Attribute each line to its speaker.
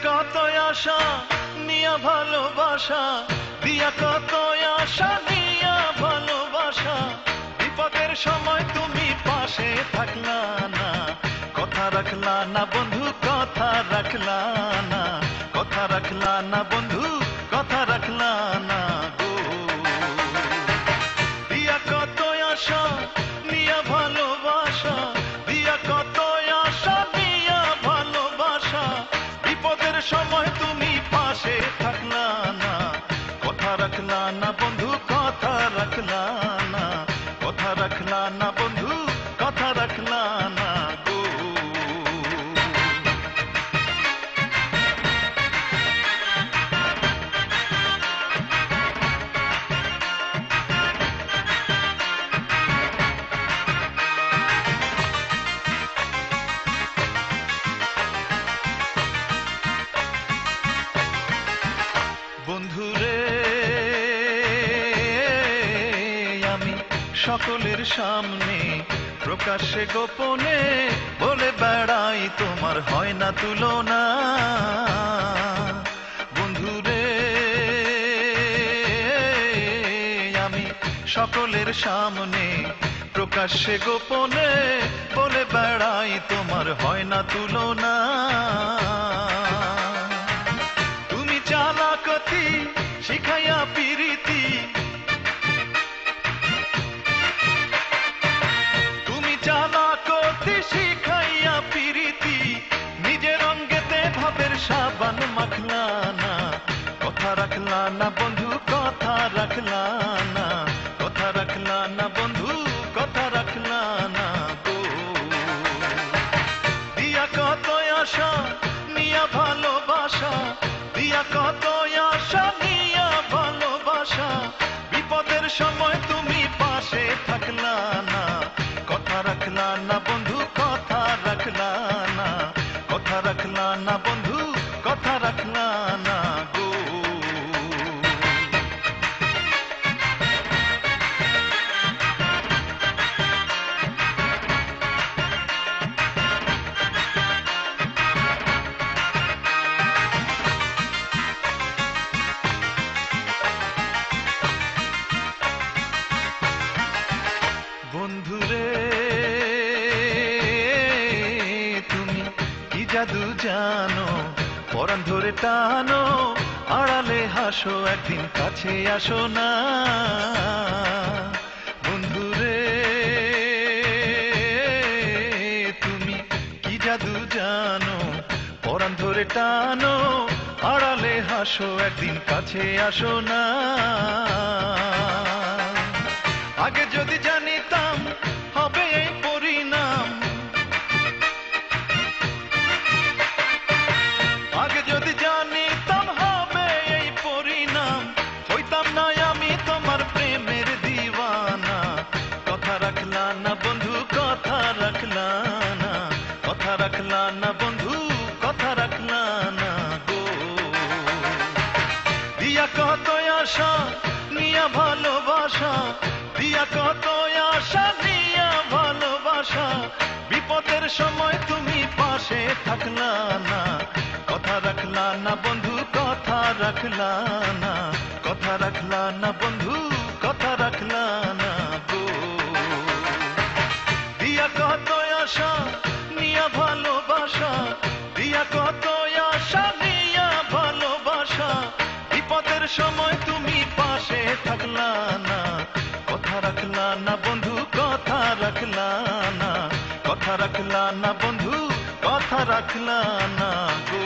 Speaker 1: কত আশা নিয়া ভালোবাসা, দিয়া কত আশা নিয়া ভালোবাসা, বিপদের সময় তুমি পাশে থাকলা না, কথা রাখলা না বন্ধু, কথা রাখলা না, কথা রাখলা না বন্ধু, কথা রাখলা না গো। দিয়া কত আশা নিয়া ভালোবাসা, দিয়া কত আশা নিয়া ভালোবাসা, বিপদের সময় তুমি পাশে থাকলা না, কথা রাখলা না বন্ধু, কথা রাখলা না, কথা রাখলা না বন্ধু, কথা রাখলা না গো। বন্ধুরে আমি সকলের সামনে প্রকাশ্যে গোপনে বলে বেড়াই তোমার হয় না তুলনা। বন্ধুরে আমি সকলের সামনে প্রকাশ্যে গোপনে বলে বেড়াই তোমার হয় না তুলনা। তুমি চালাকতি শিখাইয়া পিরিতি, তুমি চালাকতি শিখাইয়া পিরিতি, নিজের অঙ্গেতে ভাবের সাবান মাখলা না, কথা রাখলা না বন্ধু, কথা রাখলা না, কথা রাখলা না বন্ধু, কথা রাখলা না গো। দিয়া কত আশা নিয়া ভালোবাসা, দিয়া কত আশা নিয়া ভালোবাসা, বিপদের সময় তুমি পাশে থাকলা না, কথা রাখলা না বন্ধু, কথা রাখলা না, কথা রাখলা না বন্ধু, কথা রাখলা না গো। বন্ধুরে তুমি কি জাদু জানো, পরাণ ধরে টানো, আড়ালে হাসো একদিন কাছে আসো না। বন্ধুরে তুমি কি জাদু জানো, পরাণ ধরে টানো, আড়ালে হাসো একদিন কাছে আসো না। আগে যদি জানিতাম হবে এই পরিণাম, আগে যদি জানিতাম হবে এই পরিণাম, হইতাম না আমি তোমার প্রেমের দিওয়ানা, কথা রাখলা না বন্ধু, কথা রাখলা না, কথা রাখলা না বন্ধু, কথা রাখলা না গো। দিয়া কত আশা নিয়া ভালোবাসা, দিয়া কত আশা নিয়া ভালোবাসা, বিপদের সময় তুমি পাশে থাকলা না, কথা রাখলা না বন্ধু, কথা রাখলা না, কথা রাখলা না বন্ধু, কথা রাখলা না গো। দিয়া কত আশা নিয়া ভালোবাসা, দিয়া কত আশা নিয়া ভালোবাসা, বিপদের সময় তুমি পাশে থাকলা না, কথা রাখলা না বন্ধু, কথা রাখলা না, কথা রাখলা না বন্ধু, কথা রাখলা না গো।